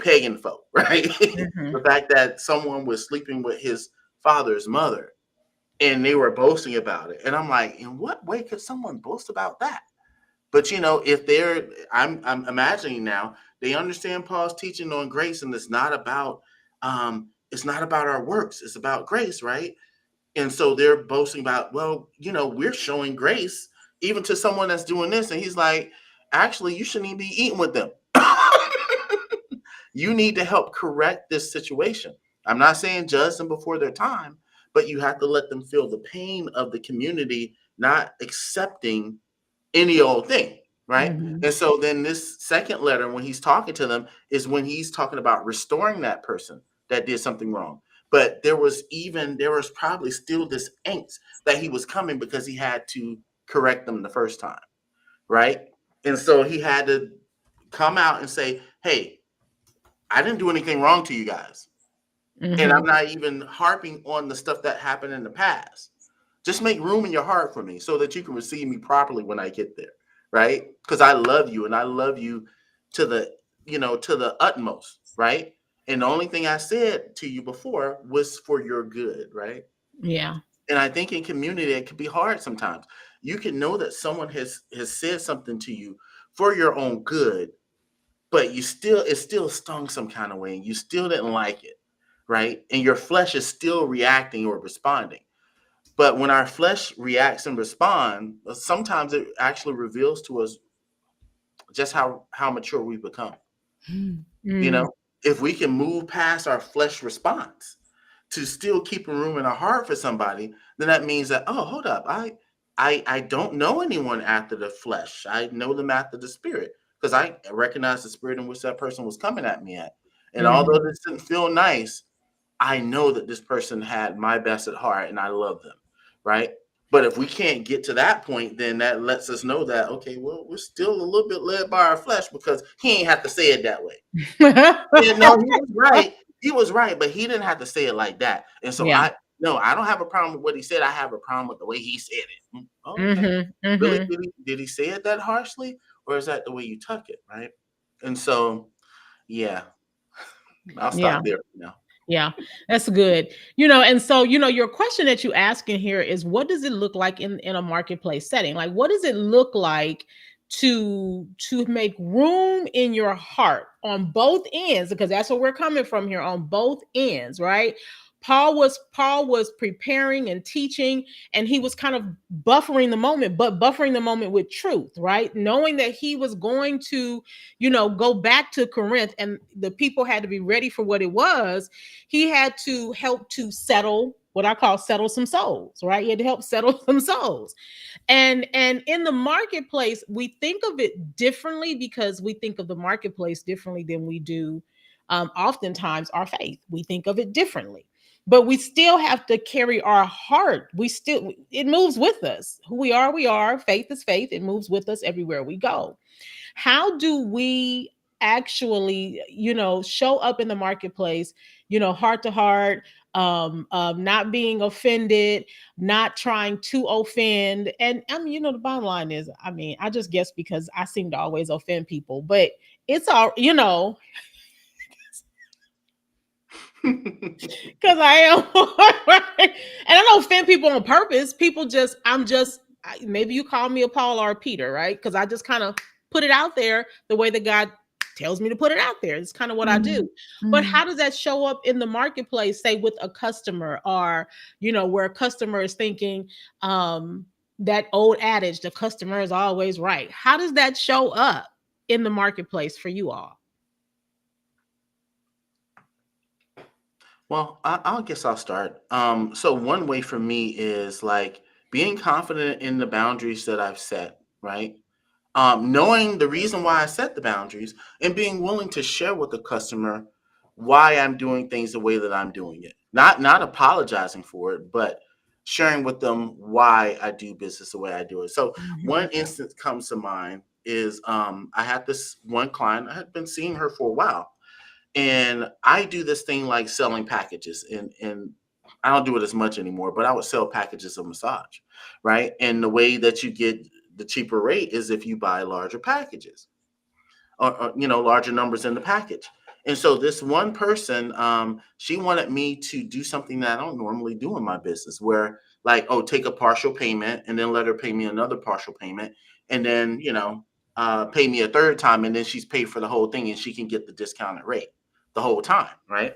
pagan folk, right? The fact that someone was sleeping with his father's mother and they were boasting about it. And I'm like, in what way could someone boast about that? But if I'm imagining now, they understand Paul's teaching on grace, and it's not about our works, it's about grace, right? And so they're boasting about, well, we're showing grace even to someone that's doing this. And he's like, actually, you shouldn't even be eating with them. You need to help correct this situation. I'm not saying judge them before their time, but you have to let them feel the pain of the community not accepting any old thing, right? And so then this second letter, when he's talking to them, is when he's talking about restoring that person that did something wrong. But there was probably still this angst that he was coming because he had to correct them the first time, right? And so he had to come out and say, hey, I didn't do anything wrong to you guys. And I'm not even harping on the stuff that happened in the past. Just make room in your heart for me so that you can receive me properly when I get there, right? Because I love you, and I love you to the utmost, right? And the only thing I said to you before was for your good, right? Yeah. And I think in community, it can be hard sometimes. You can know that someone has said something to you for your own good, but it still stung some kind of way, and you still didn't like it, right? And your flesh is still reacting or responding. But when our flesh reacts and responds, sometimes it actually reveals to us just how mature we've become. If we can move past our flesh response to still keeping room in our heart for somebody, then that means that, oh, hold up, I don't know anyone after the flesh. I know them after the spirit, because I recognize the spirit in which that person was coming at me at. And although this didn't feel nice, I know that this person had my best at heart and I love them, right? But if we can't get to that point, then that lets us know that, okay, well, we're still a little bit led by our flesh, because he ain't have to say it that way. He was right. He was right, but he didn't have to say it like that. And so I don't have a problem with what he said. I have a problem with the way he said it. Okay. Really? Did he say it that harshly, or is that the way you took it, right? And so, yeah, I'll stop there now. Yeah, that's good. And so, your question that you ask in here is, what does it look like in a marketplace setting? Like, what does it look like to make room in your heart on both ends? Because that's where we're coming from here, on both ends, right? Paul was preparing and teaching, and he was kind of buffering the moment, but buffering the moment with truth, right? Knowing that he was going to, go back to Corinth, and the people had to be ready for what it was. He had to help to settle what I call settle some souls, right? You had to help settle some souls. And in the marketplace, we think of it differently because we think of the marketplace differently than we do oftentimes our faith. We think of it differently, but we still have to carry our heart. It moves with us. Who we are, we are. Faith is faith. It moves with us everywhere we go. How do we actually, show up in the marketplace, heart to heart, not being offended, not trying to offend? And I mean, the bottom line is, I mean, I just guess because I seem to always offend people, but it's all, because I am, and I don't offend people on purpose. Maybe you call me a Paul or a Peter, right? Because I just kind of put it out there the way that God tells me to put it out there. It's kind of what I do. But how does that show up in the marketplace, say with a customer, or, where a customer is thinking, that old adage, the customer is always right. How does that show up in the marketplace for you all? Well, I guess I'll start. So one way for me is like being confident in the boundaries that I've set, right? Knowing the reason why I set the boundaries and being willing to share with the customer why I'm doing things the way that I'm doing it. Not apologizing for it, but sharing with them why I do business the way I do it. So one instance comes to mind is I had this one client. I had been seeing her for a while. And I do this thing like selling packages, and I don't do it as much anymore, but I would sell packages of massage, right? And the way that you get the cheaper rate is if you buy larger packages or larger numbers in the package. And so this one person, she wanted me to do something that I don't normally do in my business, where like, oh, take a partial payment and then let her pay me another partial payment, and then pay me a third time, and then she's paid for the whole thing, and she can get the discounted rate the whole time, right?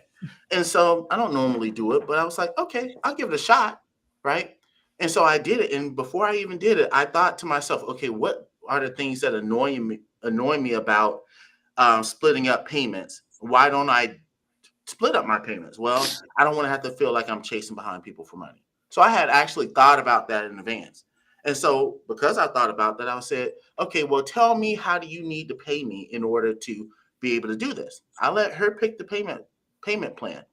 And so I don't normally do it, but I was like, okay, I'll give it a shot, right? And so I did it, and before I even did it, I thought to myself, okay, what are the things that annoy me about splitting up payments? Why don't I split up my payments? Well, I don't want to have to feel like I'm chasing behind people for money. So I had actually thought about that in advance. And so because I thought about that, I said, okay, well, tell me, how do you need to pay me in order to be able to do this? I let her pick the payment plan.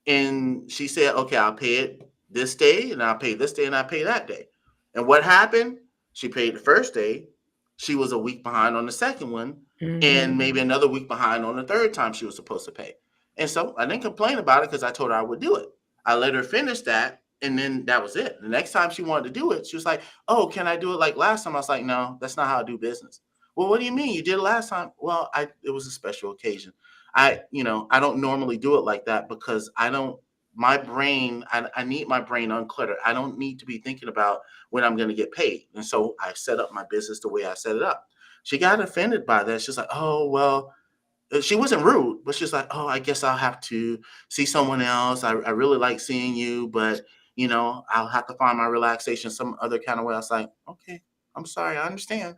And she said, okay, I'll pay it this day, and I'll pay this day, and I'll pay that day. And what happened? She paid the first day. She was a week behind on the second one, and maybe another week behind on the third time she was supposed to pay. And so I didn't complain about it because I told her I would do it. I let her finish that, and then that was it. The next time she wanted to do it, she was like, oh, can I do it like last time? I was like, no, that's not how I do business. Well, what do you mean? You did it last time? Well, it was a special occasion. I don't normally do it like that because I need my brain uncluttered. I don't need to be thinking about when I'm going to get paid. And so I set up my business the way I set it up. She got offended by that. She's like, oh, well, she wasn't rude, but she's like, oh, I guess I'll have to see someone else. I really like seeing you, but, I'll have to find my relaxation some other kind of way. I was like, okay, I'm sorry. I understand.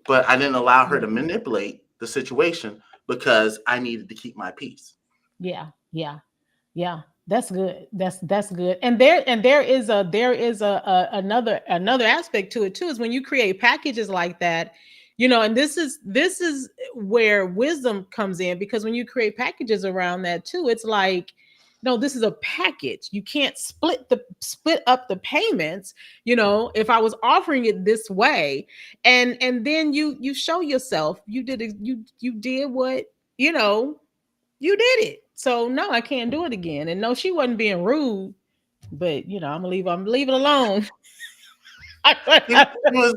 But I didn't allow her to manipulate the situation because I needed to keep my peace. Yeah. That's good. That's good. And there is another aspect to it too, is when you create packages like that, and this is where wisdom comes in, because when you create packages around that too, it's like, no, this is a package. You can't split up the payments. If I was offering it this way, and then you show yourself, you did what, you did it. So no, I can't do it again. And no, she wasn't being rude, but I'm gonna leave it alone.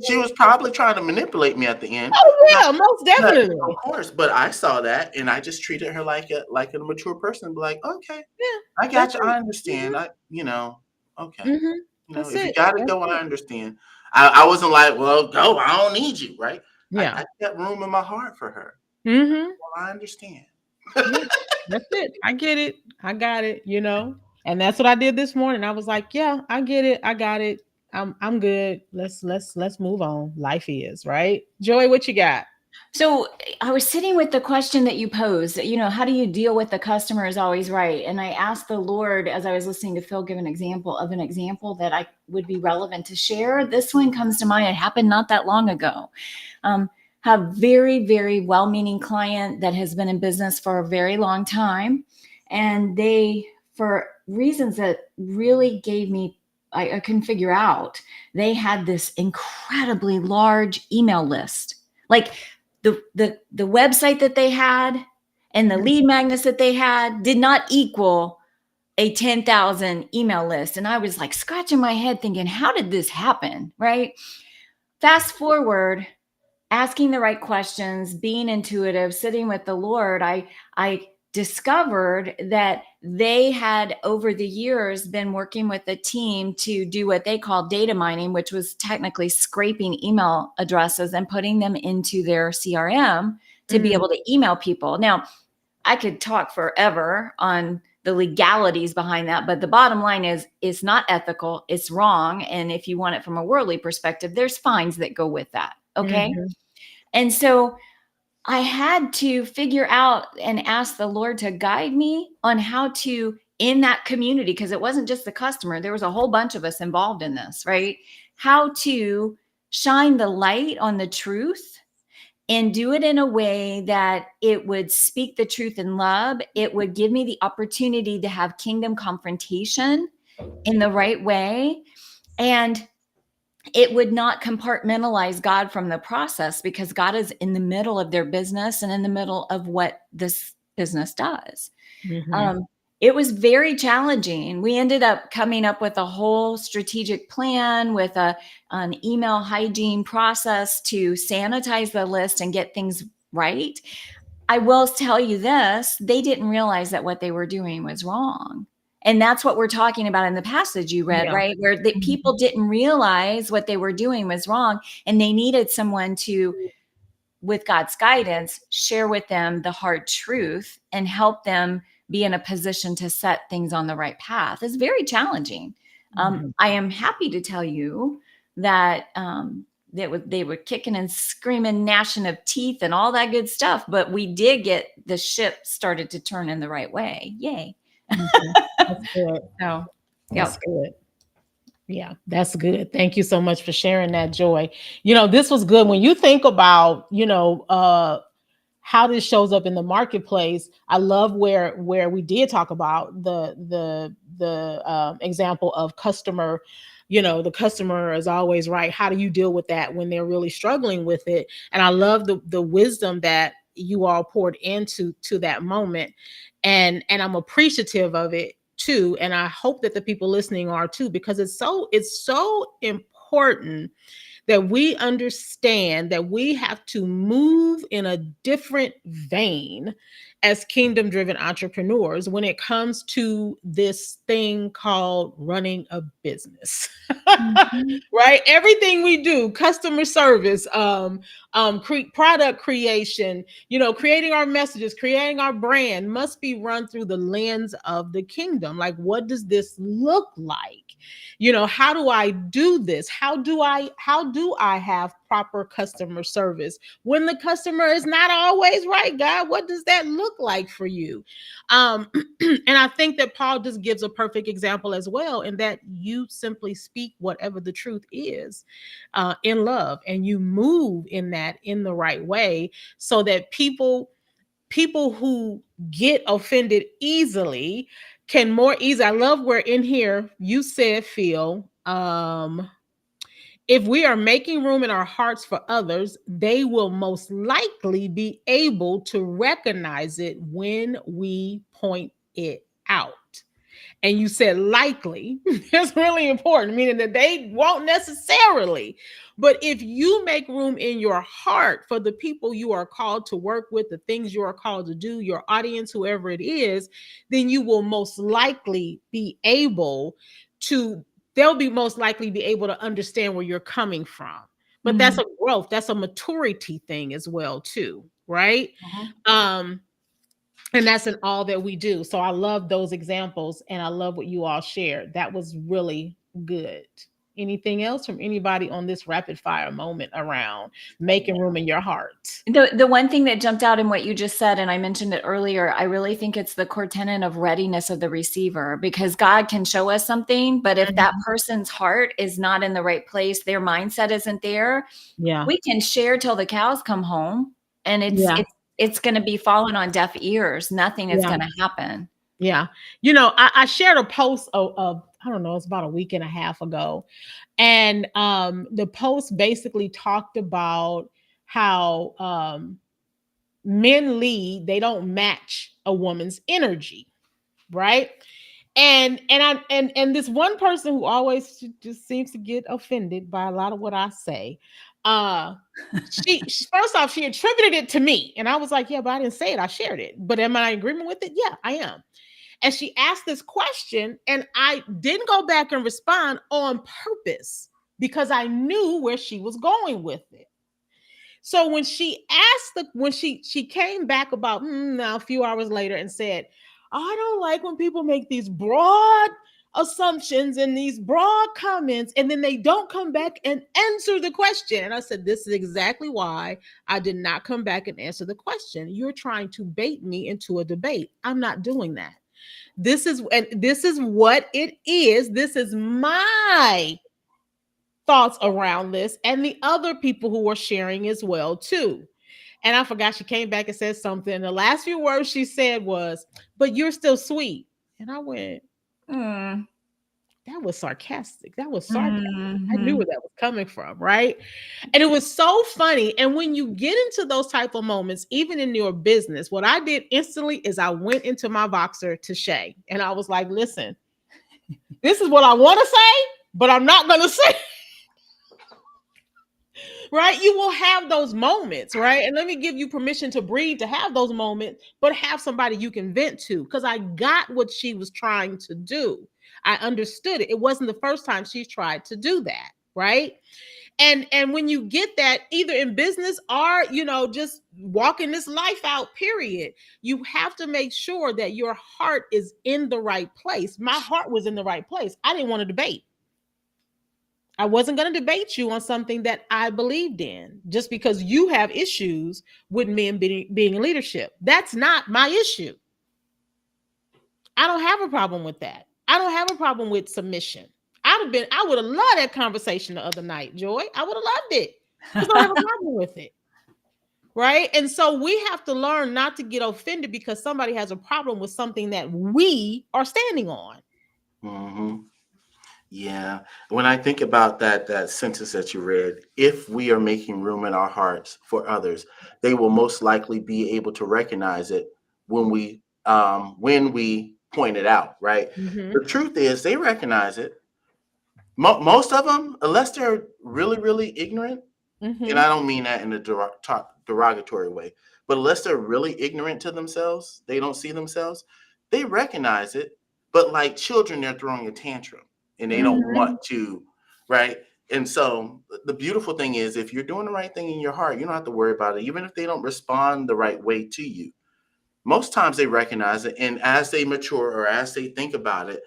She was probably trying to manipulate me at the end. Oh yeah, most definitely. Of course, but I saw that, and I just treated her like a mature person. Be like, okay, yeah, I got you. I understand. Okay. If you got to go, I understand. I wasn't like, well, go. I don't need you, right? Yeah, I got room in my heart for her. Well, I understand. That's it. I get it. I got it. And that's what I did this morning. I was like, yeah, I get it. I got it. I'm good. Let's move on. Life is right. Joy, what you got? So I was sitting with the question that you posed, how do you deal with the customer is always right? And I asked the Lord as I was listening to Phil give an example that I would be relevant to share. This one comes to mind. It happened not that long ago. Have very, very well-meaning client that has been in business for a very long time. And they, for reasons that really gave me, I couldn't figure out, they had this incredibly large email list. Like the website that they had and the lead magnets that they had did not equal a 10,000 email list. And I was like scratching my head thinking, how did this happen? Right. Fast forward, asking the right questions, being intuitive, sitting with the Lord, I discovered that they had over the years been working with a team to do what they call data mining, which was technically scraping email addresses and putting them into their CRM to be able to email people. Now, I could talk forever on the legalities behind that, but the bottom line is it's not ethical, it's wrong. And if you want it from a worldly perspective, there's fines that go with that. Okay. And so I had to figure out and ask the Lord to guide me on how to, in that community, because it wasn't just the customer, there was a whole bunch of us involved in this, right? How to shine the light on the truth and do it in a way that it would speak the truth in love. It would give me the opportunity to have kingdom confrontation in the right way. And it would not compartmentalize God from the process, because God is in the middle of their business and in the middle of what this business does. It was very challenging. We ended up coming up with a whole strategic plan with an email hygiene process to sanitize the list and get things right. I will tell you this, they didn't realize that what they were doing was wrong. And that's what we're talking about in the passage you read, right? Where the people didn't realize what they were doing was wrong. And they needed someone to, with God's guidance, share with them the hard truth and help them be in a position to set things on the right path. It's very challenging. I am happy to tell you that they were kicking and screaming, gnashing of teeth and all that good stuff. But we did get the ship started to turn in the right way. Yay. That's good. So, That's good. Yeah, that's good. Thank you so much for sharing that, Joy. This was good. When you think about, how this shows up in the marketplace, I love where we did talk about the example of customer. The customer is always right. How do you deal with that when they're really struggling with it? And I love the wisdom that you all poured into that moment, and I'm appreciative of it too. And I hope that the people listening are too, because it's so important that we understand that we have to move in a different vein as kingdom driven entrepreneurs when it comes to this thing called running a business. Right? Everything we do, customer service, product creation, creating our messages, creating our brand, must be run through the lens of the kingdom. Like, what does this look like? How do I do this? How do I have proper customer service when the customer is not always right? God, what does that look like for you? And I think that Paul just gives a perfect example as well, in that you simply speak whatever the truth is in love, and you move in that in the right way, so that people who get offended easily can more easily. I love where in here you said, Phil, if we are making room in our hearts for others, they will most likely be able to recognize it when we point it out. And you said likely. That's really important, meaning that they won't necessarily. But if you make room in your heart for the people you are called to work with, the things you are called to do, your audience, whoever it is, then you will most likely be able to, they'll be most likely be able to understand where you're coming from. But that's a growth, that's a maturity thing as well, too, right? And that's in all that we do. So I love those examples, and I love what you all shared. That was really good. Anything else from anybody on this rapid fire moment around making room in your heart? The one thing that jumped out in what you just said, and I mentioned it earlier, I really think it's the core tenet of readiness of the receiver, because God can show us something, but if that person's heart is not in the right place, their mindset isn't there, Yeah. we can share till the cows come home, and Yeah. it's going to be falling on deaf ears. Nothing is Yeah. going to happen. Yeah. You know, I shared a post of I don't know, it's about a week and a half ago. And the post basically talked about how men lead, they don't match a woman's energy, right? And this one person who always just seems to get offended by a lot of what I say, uh first off, she attributed it to me, and I was like, yeah, but I didn't say it, I shared it. But am I in agreement with it? Yeah, I am. And she asked this question, and I didn't go back and respond on purpose because I knew where she was going with it. So when she came back about now a few hours later and said, I don't like when people make these broad assumptions and these broad comments, and then they don't come back and answer the question. And I said, this is exactly why I did not come back and answer the question. You're trying to bait me into a debate. I'm not doing that. This is what it is. This is my thoughts around this, and the other people who are sharing as well too. And I forgot, she came back and said something. The last few words she said was, but you're still sweet. And I went, that was sarcastic. That was sarcastic. I knew where that was coming from, right? And it was so funny. And when you get into those type of moments, even in your business, what I did instantly is I went into my Voxer to Shay, and I was like, listen, this is what I want to say, but I'm not going to say. Right? You will have those moments, right? And let me give you permission to breathe, to have those moments, but have somebody you can vent to, because I got what she was trying to do. I understood it. It wasn't the first time she's tried to do that, right? And when you get that, either in business or, just walking this life out, period, you have to make sure that your heart is in the right place. My heart was in the right place. I didn't want to debate. I wasn't going to debate you on something that I believed in just because you have issues with men being in leadership. That's not my issue. I don't have a problem with that. I don't have a problem with submission. I would have loved that conversation the other night, Joy. I would have loved it because I don't have a problem with it. Right? And so we have to learn not to get offended because somebody has a problem with something that we are standing on. Mm-hmm. Yeah. When I think about that sentence that you read, if we are making room in our hearts for others, they will most likely be able to recognize it when we point it out, right? Mm-hmm. The truth is they recognize it. Most of them, unless they're really, really ignorant, and I don't mean that in a derogatory way, but unless they're really ignorant to themselves, they don't see themselves, they recognize it. But like children, they're throwing a tantrum. And they don't want to, right? And so the beautiful thing is, if you're doing the right thing in your heart, you don't have to worry about it. Even if they don't respond the right way to you, most times they recognize it. And as they mature or as they think about it,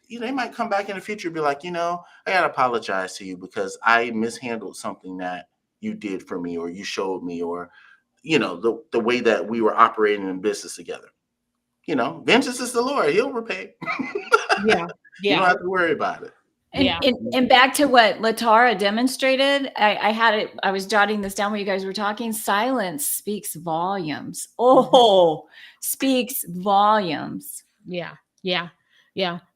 they might come back in the future and be like, I got to apologize to you because I mishandled something that you did for me or you showed me, or, the way that we were operating in business together. Vengeance is the Lord. He'll repay. Yeah. You don't have to worry about it. And back to what LaTara demonstrated, I was jotting this down when you guys were talking. Silence speaks volumes. Speaks volumes. Yeah.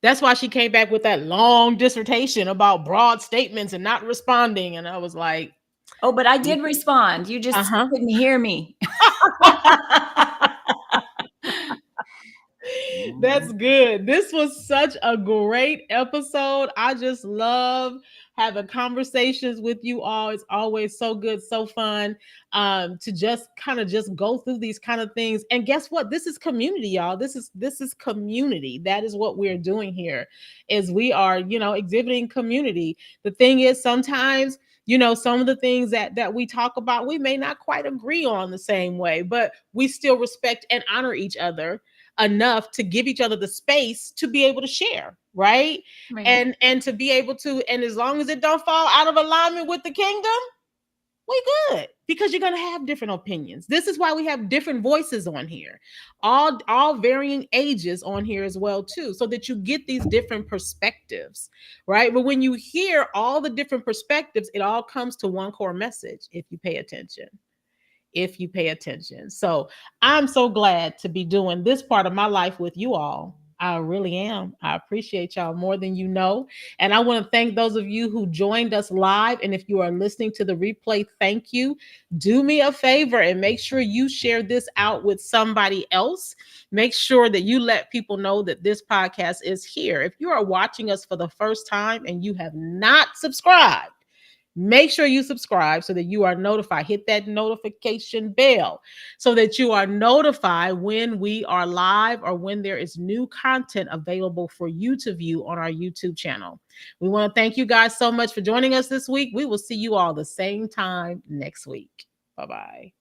That's why she came back with that long dissertation about broad statements and not responding. And I was like, oh, but I did respond. You just couldn't hear me. That's good. This was such a great episode. I just love having conversations with you all. It's always so good, so fun to just go through these kind of things. And guess what? This is community, y'all. This is community. That is what we're doing here, is we are, exhibiting community. The thing is, sometimes, some of the things that we talk about, we may not quite agree on the same way, but we still respect and honor each other. enough to give each other the space to be able to share, right? Right. And to be able to, and as long as it don't fall out of alignment with the kingdom, we good, because you're going to have different opinions. This is why we have different voices on here, all varying ages on here as well too, so that you get these different perspectives, right? But when you hear all the different perspectives, it all comes to one core message: if you pay attention. If you pay attention. So I'm so glad to be doing this part of my life with you all. I really am. I appreciate y'all more than you know. And I want to thank those of you who joined us live. And if you are listening to the replay, thank you. Do me a favor and make sure you share this out with somebody else. Make sure that you let people know that this podcast is here. If you are watching us for the first time and you have not subscribed, make sure you subscribe so that you are notified. Hit that notification bell so that you are notified when we are live or when there is new content available for you to view on our YouTube channel. We want to thank you guys so much for joining us this week. We will see you all the same time next week. Bye-bye.